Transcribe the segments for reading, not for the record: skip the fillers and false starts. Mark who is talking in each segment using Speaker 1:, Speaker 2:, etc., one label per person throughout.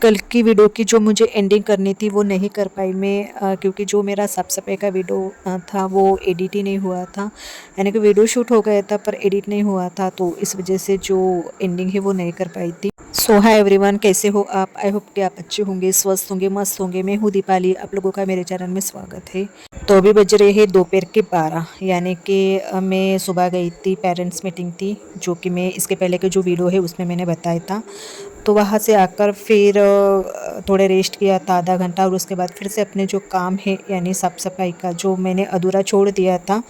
Speaker 1: कल की वीडियो की जो मुझे एंडिंग करनी थी वो नहीं कर पाई मैं, क्योंकि जो मेरा साफ सफाई का वीडियो था वो एडिट ही नहीं हुआ था। यानी कि वीडियो शूट हो गया था पर एडिट नहीं हुआ था, तो इस वजह से जो एंडिंग है वो नहीं कर पाई थी। सो हाय एवरीवन, कैसे हो आप? आई होप कि आप अच्छे होंगे, स्वस्थ होंगे, मस्त होंगे। मैं हूँ दीपाली, आप लोगों का मेरे चैनल में स्वागत है। तो अभी बज रहे हैं दोपहर के 12, यानी कि मैं सुबह गई थी, पेरेंट्स मीटिंग थी, जो कि मैं इसके पहले के जो वीडियो है उसमें मैंने बताया था। तो वहाँ से आकर फिर थोड़े रेस्ट किया था आधा घंटा, और उसके बाद फिर से अपने जो काम है यानी साफ़ सफाई का जो मैंने अधूरा छोड़ दिया था,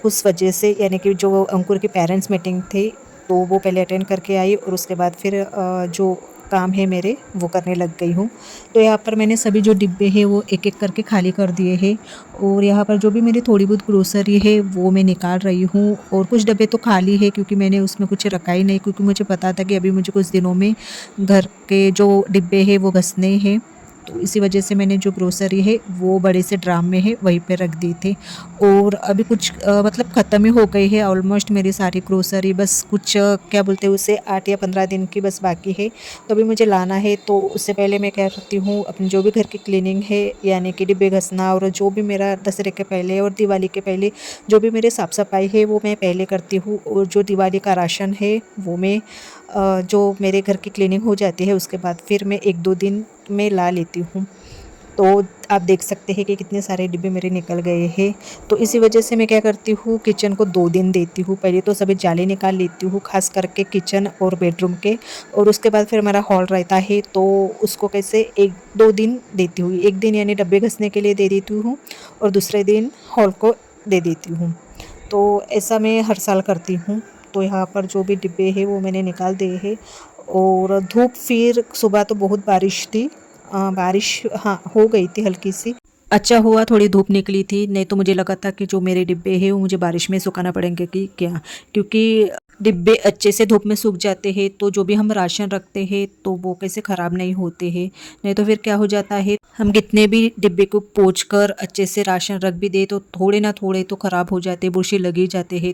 Speaker 1: उस वजह से, यानी कि जो अंकुर की पेरेंट्स मीटिंग थी तो वो पहले अटेंड करके आई, और उसके बाद फिर जो काम है मेरे वो करने लग गई हूँ। तो यहाँ पर मैंने सभी जो डिब्बे हैं वो एक एक करके खाली कर दिए हैं, और यहाँ पर जो भी मेरी थोड़ी बहुत ग्रोसरी है वो मैं निकाल रही हूँ। और कुछ डब्बे तो खाली है क्योंकि मैंने उसमें कुछ रखा ही नहीं, क्योंकि मुझे पता था कि अभी मुझे कुछ दिनों में घर के जो डिब्बे हैं वो घसने हैं। तो इसी वजह से मैंने जो ग्रोसरी है वो बड़े से ड्राम में है वहीं पे रख दी थी। और अभी कुछ मतलब ख़त्म ही हो गई है ऑलमोस्ट मेरी सारी ग्रोसरी। बस कुछ क्या बोलते हैं उसे, 8 या 15 दिन की बस बाकी है, तो अभी मुझे लाना है। तो उससे पहले मैं क्या करती हूँ, अपनी जो भी घर की क्लीनिंग है यानी कि डिब्बे घसना, और जो भी मेरा दशहरे के पहले और दिवाली के पहले जो भी मेरी साफ़ सफाई है वो मैं पहले करती हूँ। और जो दिवाली का राशन है वो मैं जो मेरे घर की क्लीनिंग हो जाती है उसके बाद फिर मैं 1-2 दिन में ला लेती हूँ। तो आप देख सकते हैं कि कितने सारे डिब्बे मेरे निकल गए हैं। तो इसी वजह से मैं क्या करती हूँ, किचन को 2 दिन देती हूँ। पहले तो सभी जाले निकाल लेती हूँ, खास करके किचन और बेडरूम के, और उसके बाद फिर मेरा हॉल रहता है तो उसको कैसे 1-2 दिन देती हूँ। 1 दिन यानी डब्बे घसने के लिए दे देती हूँ, और दूसरे दिन हॉल को दे देती हूँ। तो ऐसा मैं हर साल करती हूँ। तो यहाँ पर जो भी डिब्बे हैं वो मैंने निकाल दिए हैं। और धूप फिर सुबह तो बहुत बारिश थी, बारिश हाँ हो गई थी हल्की सी। अच्छा हुआ थोड़ी धूप निकली थी, नहीं तो मुझे लगा था कि जो मेरे डिब्बे हैं वो मुझे बारिश में सुखाना पड़ेंगे कि क्या, क्योंकि डिब्बे अच्छे से धूप में सूख जाते हैं तो जो भी हम राशन रखते हैं तो वो कैसे ख़राब नहीं होते हैं। नहीं तो फिर क्या हो जाता है, हम कितने भी डिब्बे को पोंछ कर अच्छे से राशन रख भी दे तो थोड़े ना थोड़े तो ख़राब हो जाते, बुरशी लगी जाते हैं।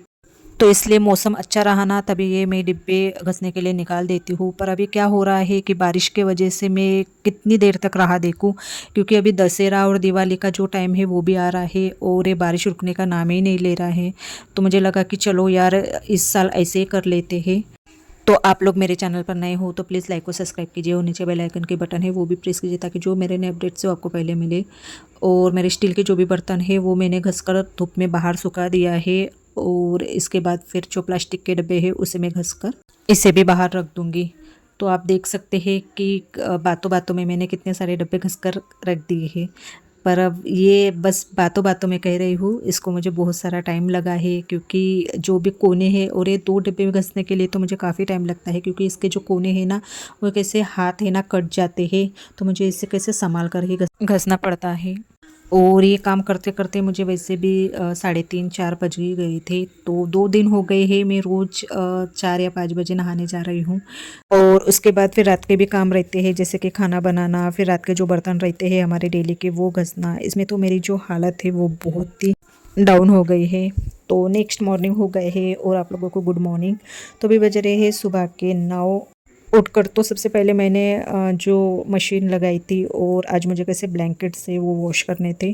Speaker 1: तो इसलिए मौसम अच्छा रहा ना, तभी ये मैं डिब्बे घसने के लिए निकाल देती हूँ। पर अभी क्या हो रहा है कि बारिश के वजह से मैं कितनी देर तक राह देखूँ, क्योंकि अभी दशहरा और दिवाली का जो टाइम है वो भी आ रहा है और ये बारिश रुकने का नाम ही नहीं ले रहा है। तो मुझे लगा कि चलो यार इस साल ऐसे ही कर लेते हैं। तो आप लोग मेरे चैनल पर नए हो तो प्लीज़ लाइक और सब्सक्राइब कीजिए, और नीचे बेल आइकन के बटन है वो भी प्रेस कीजिए, ताकि जो मेरे नए अपडेट्स हो आपको पहले मिले। और मेरे स्टील के जो भी बर्तन है वो मैंने घसकर धूप में बाहर सुखा दिया है, और इसके बाद फिर जो प्लास्टिक के डब्बे हैं उसे मैं घसकर इसे भी बाहर रख दूँगी। तो आप देख सकते हैं कि बातों बातों में मैंने कितने सारे डब्बे घसकर रख दिए हैं। पर अब ये बस बातों बातों में कह रही हूँ, इसको मुझे बहुत सारा टाइम लगा है, क्योंकि जो भी कोने हैं, और ये 2 डिब्बे में घसने के लिए तो मुझे काफ़ी टाइम लगता है, क्योंकि इसके जो कोने हैं ना वो कैसे हाथ है ना कट जाते हैं, तो मुझे इसे कैसे संभाल कर ही घसना पड़ता है। और ये काम करते करते मुझे वैसे भी 3:30-4 बज ही गए थे। तो 2 दिन हो गए हैं मैं रोज़ 4 या 5 बजे नहाने जा रही हूँ। और उसके बाद फिर रात के भी काम रहते हैं, जैसे कि खाना बनाना, फिर रात के जो बर्तन रहते हैं हमारे डेली के वो घसना। इसमें तो मेरी जो हालत है वो बहुत ही डाउन हो गई है। तो नेक्स्ट मॉर्निंग हो गए हैं, और आप लोगों को गुड मॉर्निंग। तो अभी बज रहे हैं सुबह के 9। उठकर तो सबसे पहले मैंने जो मशीन लगाई थी, और आज मुझे कैसे ब्लैंकेट से वो वॉश करने थे,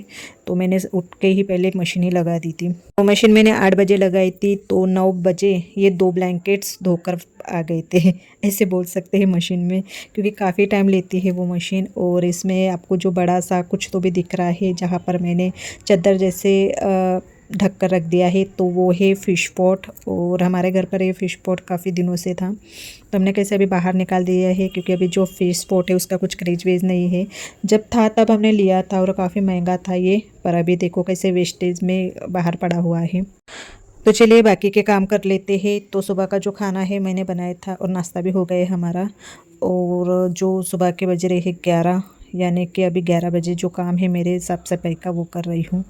Speaker 1: तो मैंने उठ के ही पहले मशीन ही लगा दी थी। तो मशीन मैंने 8 बजे लगाई थी, तो 9 बजे ये 2 ब्लैंकेट्स धोकर आ गए थे ऐसे बोल सकते हैं मशीन में, क्योंकि काफ़ी टाइम लेती है वो मशीन। और इसमें आपको जो बड़ा सा कुछ तो भी दिख रहा है जहाँ पर मैंने चादर जैसे ढक कर रख दिया है, तो वो है फ़िश पॉट। और हमारे घर पर ये फ़िश पॉट काफ़ी दिनों से था, तो हमने कैसे अभी बाहर निकाल दिया है, क्योंकि अभी जो फ़िश पॉट है उसका कुछ क्रेज वेज नहीं है। जब था तब हमने लिया था और काफ़ी महंगा था ये, पर अभी देखो कैसे वेस्टेज में बाहर पड़ा हुआ है। तो चलिए बाकी के काम कर लेते हैं। तो सुबह का जो खाना है मैंने बनाया था, और नाश्ता भी हो गया हमारा। और जो सुबह के बज रहे हैं 11, यानी कि अभी 11 बजे जो काम है मेरे साफ़ सफाई का वो कर रही हूँ।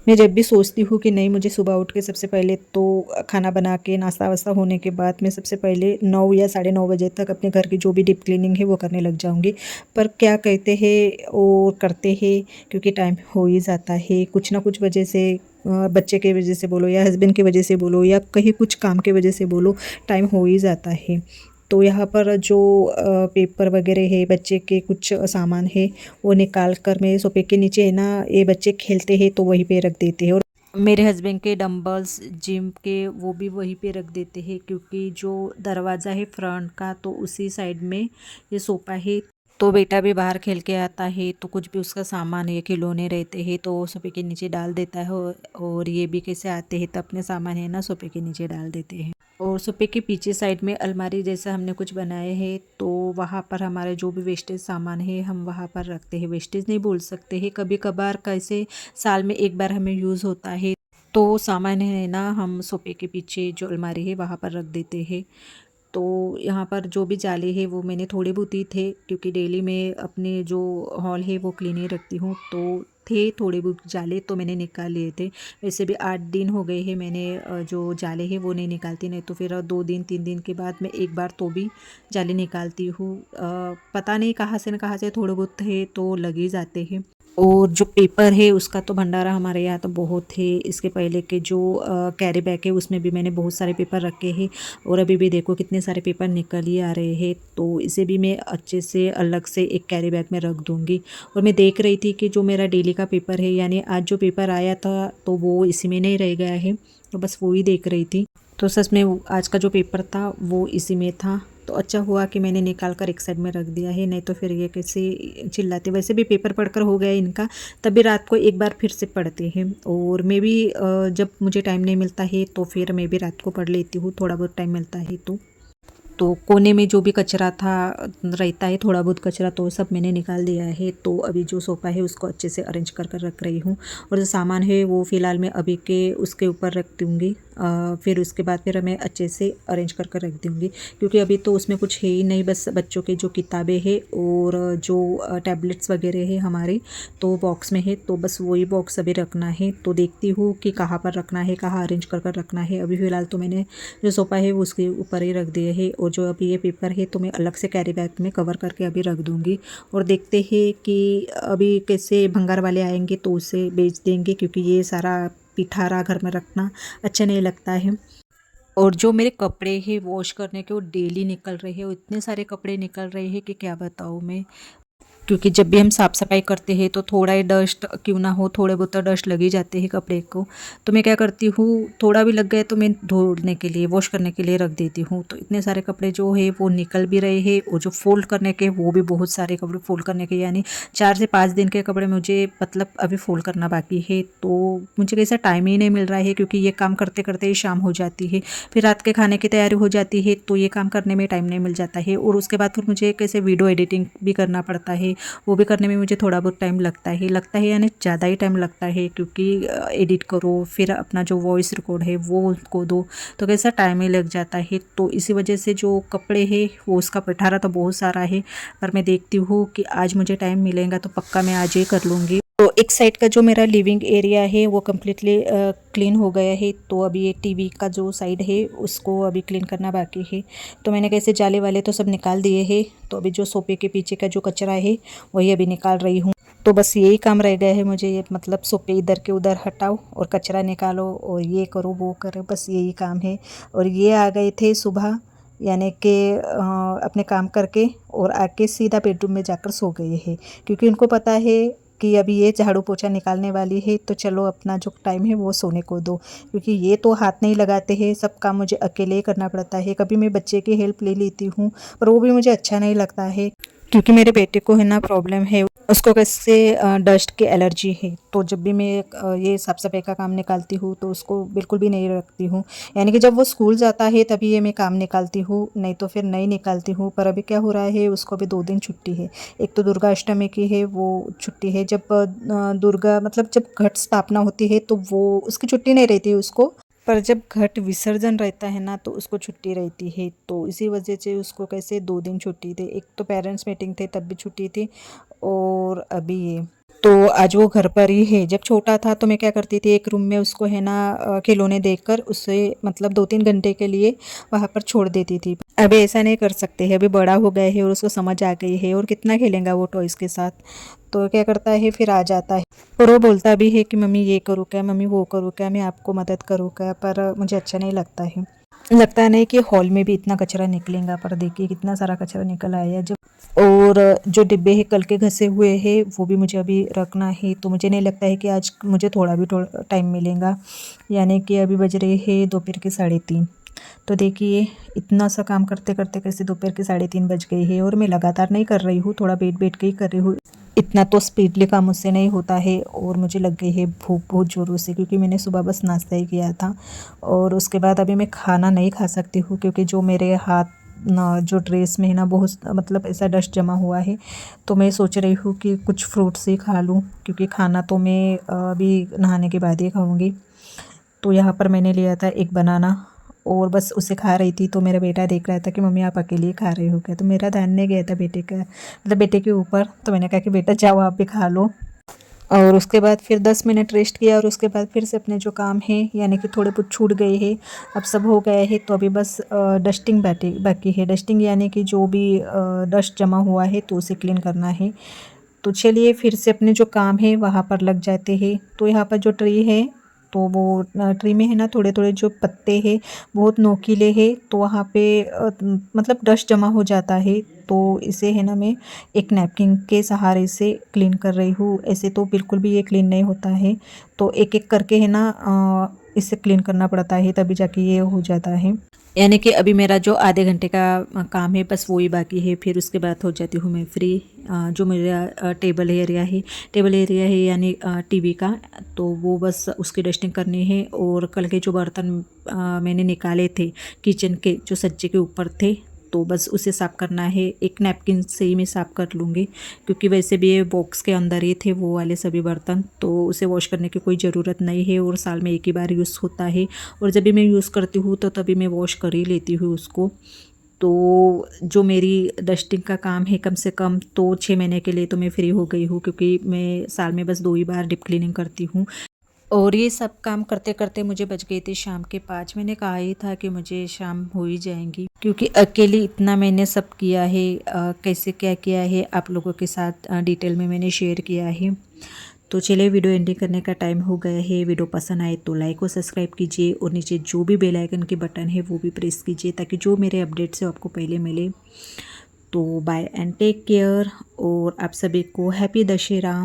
Speaker 1: मैं जब भी सोचती हूँ कि नहीं, मुझे सुबह उठ के सबसे पहले तो खाना बना के नाश्ता वास्ता होने के बाद मैं सबसे पहले 9 या 9:30 बजे तक अपने घर की जो भी डीप क्लीनिंग है वो करने लग जाऊँगी। पर क्या कहते हैं और करते हैं, क्योंकि टाइम हो ही जाता है कुछ ना कुछ वजह से, बच्चे की वजह से बोलो या हस्बैंड की वजह से बोलो या कहीं कुछ काम की वजह से बोलो, टाइम हो ही जाता है। तो यहाँ पर जो पेपर वगैरह है, बच्चे के कुछ सामान है, वो निकाल कर मेरे सोफे के नीचे है ना, ये बच्चे खेलते हैं तो वहीं पे रख देते हैं। और मेरे हस्बैंड के डंबल्स जिम के वो भी वहीं पे रख देते हैं, क्योंकि जो दरवाज़ा है फ्रंट का तो उसी साइड में ये सोफ़ा है। तो बेटा भी बाहर खेल के आता है तो कुछ भी उसका सामान है, खिलौने रहते हैं तो वो सोफे के नीचे डाल देता है। और ये भी कैसे आते हैं तो अपने सामान है ना सोफे के नीचे डाल देते हैं। और सोफे के पीछे साइड में अलमारी जैसा हमने कुछ बनाए हैं, तो वहाँ पर हमारे जो भी वेस्टेज सामान है हम वहाँ पर रखते हैं। वेस्टेज नहीं बोल सकते हैं, कभी कभार कैसे साल में एक बार हमें यूज़ होता है तो वो सामान है ना हम सोफे के पीछे जो अलमारी है वहाँ पर रख देते हैं। तो यहाँ पर जो भी जाले हैं वो मैंने थोड़े बहुत ही थे, क्योंकि डेली मैं अपने जो हॉल है वो क्लीन ही रखती हूँ, तो थे थोड़े बहुत जाले तो मैंने निकाल लिए थे। वैसे भी 8 दिन हो गए हैं मैंने जो जाले हैं वो नहीं निकालती, नहीं तो फिर 2 दिन 3 दिन के बाद मैं एक बार तो भी जाले निकालती हूँ। पता नहीं कहाँ से न कहाँ से थोड़े बहुत थे तो लग ही जाते हैं। और जो पेपर है उसका तो भंडारा हमारे यहाँ तो बहुत है। इसके पहले के जो कैरी बैग है उसमें भी मैंने बहुत सारे पेपर रखे हैं, और अभी भी देखो कितने सारे पेपर निकल ही आ रहे हैं। तो इसे भी मैं अच्छे से अलग से एक कैरी बैग में रख दूँगी। और मैं देख रही थी कि जो मेरा डेली का पेपर है, यानी आज जो पेपर आया था तो वो इसी में नहीं रह गया है, तो बस वो ही देख रही थी। तो सच में आज का जो पेपर था वो इसी में था। तो अच्छा हुआ कि मैंने निकाल कर एक साइड में रख दिया है, नहीं तो फिर ये कैसे चिल्लाते। वैसे भी पेपर पढ़कर हो गया इनका, तभी रात को एक बार फिर से पढ़ते हैं। और मैं भी जब मुझे टाइम नहीं मिलता है तो फिर मैं भी रात को पढ़ लेती हूँ, थोड़ा बहुत टाइम मिलता है तो कोने में जो भी कचरा था रहता है, थोड़ा बहुत कचरा, तो सब मैंने निकाल दिया है। तो अभी जो सोफ़ा है उसको अच्छे से अरेंज कर कर रख रही हूँ। और जो सामान है वो फ़िलहाल मैं अभी के उसके ऊपर रख दूँगी, फिर उसके बाद फिर मैं अच्छे से अरेंज कर कर रख दूँगी, क्योंकि अभी तो उसमें कुछ है ही नहीं, बस बच्चों के जो किताबें हैं और जो टैबलेट्स वगैरह है हमारे, तो बॉक्स में है, तो बस वही बॉक्स अभी रखना है। तो देखती हूँ कि कहाँ पर रखना है, कहाँ अरेंज कर कर रखना है। अभी फ़िलहाल तो मैंने जो सोफ़ा है वो उसके ऊपर ही रख दिए है, और जो अभी ये पेपर है तो मैं अलग से कैरी बैग में कवर करके अभी रख दूँगी। और देखते हैं कि अभी कैसे भंगार वाले आएंगे तो उसे बेच देंगे, क्योंकि ये सारा पिठारा घर में रखना अच्छा नहीं लगता है। और जो मेरे कपड़े हैं वॉश करने के वो डेली निकल रहे हैं, और इतने सारे कपड़े निकल रहे हैं कि क्या बताऊँ मैं। क्योंकि जब भी हम साफ़ सफाई करते हैं तो थोड़ा ही डस्ट क्यों ना हो, थोड़े बहुत तो डस्ट लग ही जाते हैं कपड़े को। तो मैं क्या करती हूँ, थोड़ा भी लग गए तो मैं धोने के लिए, वॉश करने के लिए रख देती हूँ। तो इतने सारे कपड़े जो है वो निकल भी रहे हैं, और जो फ़ोल्ड करने के वो भी बहुत सारे कपड़े फ़ोल्ड करने के, यानी 4 से 5 दिन के कपड़े मुझे मतलब अभी फ़ोल्ड करना बाकी है। तो मुझे कैसा टाइम ही नहीं मिल रहा है, क्योंकि ये काम करते करते ही शाम हो जाती है, फिर रात के खाने की तैयारी हो जाती है, तो ये काम करने में टाइम नहीं मिल जाता है। और उसके बाद फिर मुझे कैसे वीडियो एडिटिंग भी करना पड़ता है, वो भी करने में मुझे थोड़ा बहुत टाइम लगता है यानी ज़्यादा ही टाइम लगता है, क्योंकि एडिट करो, फिर अपना जो वॉइस रिकॉर्ड है वो उसको दो, तो कैसा टाइम ही लग जाता है। तो इसी वजह से जो कपड़े हैं वो उसका पिठारा तो बहुत सारा है, पर मैं देखती हूँ कि आज मुझे टाइम मिलेगा तो पक्का मैं आज ही कर लूँगी। तो एक साइड का जो मेरा लिविंग एरिया है वो कम्प्लीटली क्लीन हो गया है, तो अभी ये टीवी का जो साइड है उसको अभी क्लीन करना बाकी है। तो मैंने कैसे जाले वाले तो सब निकाल दिए हैं, तो अभी जो सोफे के पीछे का जो कचरा है वही अभी निकाल रही हूँ। तो बस यही काम रह गया है मुझे, ये मतलब सोफे इधर के उधर हटाओ और कचरा निकालो और ये करो वो करो, बस यही काम है। और ये आ गए थे सुबह, यानी कि अपने काम करके और आके सीधा बेडरूम में जाकर सो गए हैं, क्योंकि उनको पता है कि अभी ये झाड़ू पोछा निकालने वाली है, तो चलो अपना जो टाइम है वो सोने को दो, क्योंकि ये तो हाथ नहीं लगाते हैं, सब काम मुझे अकेले ही करना पड़ता है। कभी मैं बच्चे की हेल्प ले लेती हूँ, पर वो भी मुझे अच्छा नहीं लगता है, क्योंकि मेरे बेटे को है ना प्रॉब्लम है, उसको कैसे डस्ट की एलर्जी है। तो जब भी मैं ये साफ़ सफाई का काम निकालती हूँ तो उसको बिल्कुल भी नहीं रखती हूँ, यानी कि जब वो स्कूल जाता है तभी ये मैं काम निकालती हूँ, नहीं तो फिर नहीं निकालती हूँ। पर अभी क्या हो रहा है, उसको अभी 2 दिन छुट्टी है। एक तो दुर्गा अष्टमी की है वो छुट्टी है, जब दुर्गा मतलब जब घट स्थापना होती है तो वो उसकी छुट्टी नहीं रहती है उसको, पर जब घट विसर्जन रहता है ना तो उसको छुट्टी रहती है। तो इसी वजह से उसको कैसे 2 दिन छुट्टी थी, एक तो पेरेंट्स मीटिंग थे तब भी छुट्टी थी, और अभी ये तो आज वो घर पर ही है। जब छोटा था तो मैं क्या करती थी, एक रूम में उसको है ना खिलौने देकर उसे मतलब 2-3 घंटे के लिए वहाँ पर छोड़ देती थी। अभी ऐसा नहीं कर सकते हैं, अभी बड़ा हो गए है और उसको समझ आ गई है, और कितना खेलेगा वो टॉयज़ के साथ। तो क्या करता है, फिर आ जाता है और वो बोलता भी है कि मम्मी ये करूँ क्या, मम्मी वो करूँ क्या, मैं आपको मदद करूँ क्या, पर मुझे अच्छा नहीं लगता है। लगता है नहीं कि हॉल में भी इतना कचरा निकलेगा, पर देखिए कितना सारा कचरा निकल आया है जब। और जो डिब्बे हैं कल के घसे हुए हैं वो भी मुझे अभी रखना है, तो मुझे नहीं लगता है कि आज मुझे थोड़ा भी टाइम मिलेगा। यानी कि अभी बज रहे हैं दोपहर के 3:30। तो देखिए इतना सा काम करते करते कैसे दोपहर के 3:30 बज गए हैं, और मैं लगातार नहीं कर रही हूँ, थोड़ा बैठ बैठ के ही कर रही हूँ। इतना तो स्पीडली काम मुझसे नहीं होता है, और मुझे लग गई है भूख बहुत ज़ोरों से, क्योंकि मैंने सुबह बस नाश्ता ही किया था। और उसके बाद अभी मैं खाना नहीं खा सकती हूँ, क्योंकि जो मेरे हाथ ना जो ड्रेस में है ना बहुत मतलब ऐसा डस्ट जमा हुआ है। तो मैं सोच रही हूँ कि कुछ फ्रूट्स ही खा लूँ, क्योंकि खाना तो मैं अभी नहाने के बाद ही खाऊँगी। तो यहाँ पर मैंने लिया था एक बनाना, और बस उसे खा रही थी। तो मेरा बेटा देख रहा था कि मम्मी आप अकेले ही खा रही हो क्या, तो मेरा ध्यान नहीं गया था बेटे का मतलब बेटे के ऊपर। तो मैंने कहा कि बेटा जाओ आप भी खा लो। और उसके बाद फिर 10 मिनट रेस्ट किया, और उसके बाद फिर से अपने जो काम है यानी कि थोड़े बहुत छूट गए हैं, अब सब हो गया है। तो अभी बस डस्टिंग बाकी है। डस्टिंग यानी कि जो भी डस्ट जमा हुआ है तो उसे क्लीन करना है। तो चलिए फिर से अपने जो काम है वहाँ पर लग जाते हैं। तो यहाँ पर जो ट्री है, तो वो ट्री में है ना थोड़े थोड़े जो पत्ते हैं बहुत नोकीले हैं, तो वहाँ पे मतलब डस्ट जमा हो जाता है। तो इसे है ना मैं एक नैपकिन के सहारे से क्लीन कर रही हूँ। ऐसे तो बिल्कुल भी ये क्लीन नहीं होता है, तो एक एक करके है ना इसे क्लीन करना पड़ता है, तभी जाके ये हो जाता है। यानी कि अभी मेरा जो आधे घंटे का काम है बस वो ही बाकी है, फिर उसके बाद हो जाती हूँ मैं फ्री। जो मेरा टेबल एरिया है यानी टीवी का, तो वो बस उसकी डस्टिंग करनी है। और कल के जो बर्तन मैंने निकाले थे किचन के जो सज्जे के ऊपर थे, तो बस उसे साफ़ करना है। एक नैपकिन से ही मैं साफ़ कर लूँगी, क्योंकि वैसे भी ये बॉक्स के अंदर ही थे वो वाले सभी बर्तन, तो उसे वॉश करने की कोई ज़रूरत नहीं है, और साल में एक ही बार यूज़ होता है। और जब भी मैं यूज़ करती हूँ तो तभी मैं वॉश कर ही लेती हूँ उसको। तो जो मेरी डस्टिंग का काम है कम से कम तो 6 महीने के लिए तो मैं फ्री हो गई हूँ, क्योंकि मैं साल में बस 2 ही बार डीप क्लीनिंग करती हूँ। और ये सब काम करते करते मुझे बज गई थी शाम के 5। मैंने कहा ही था कि मुझे शाम हो ही जाएंगी, क्योंकि अकेले इतना मैंने सब किया है। कैसे क्या किया है आप लोगों के साथ डिटेल में मैंने शेयर किया है। तो चलिए वीडियो एंडिंग करने का टाइम हो गया है। वीडियो पसंद आए तो लाइक और सब्सक्राइब कीजिए, और नीचे जो भी बेल आइकन की बटन है वो भी प्रेस कीजिए, ताकि जो मेरे अपडेट्स है आपको पहले मिले। तो बाय एंड टेक केयर, और आप सभी को हैप्पी दशहरा।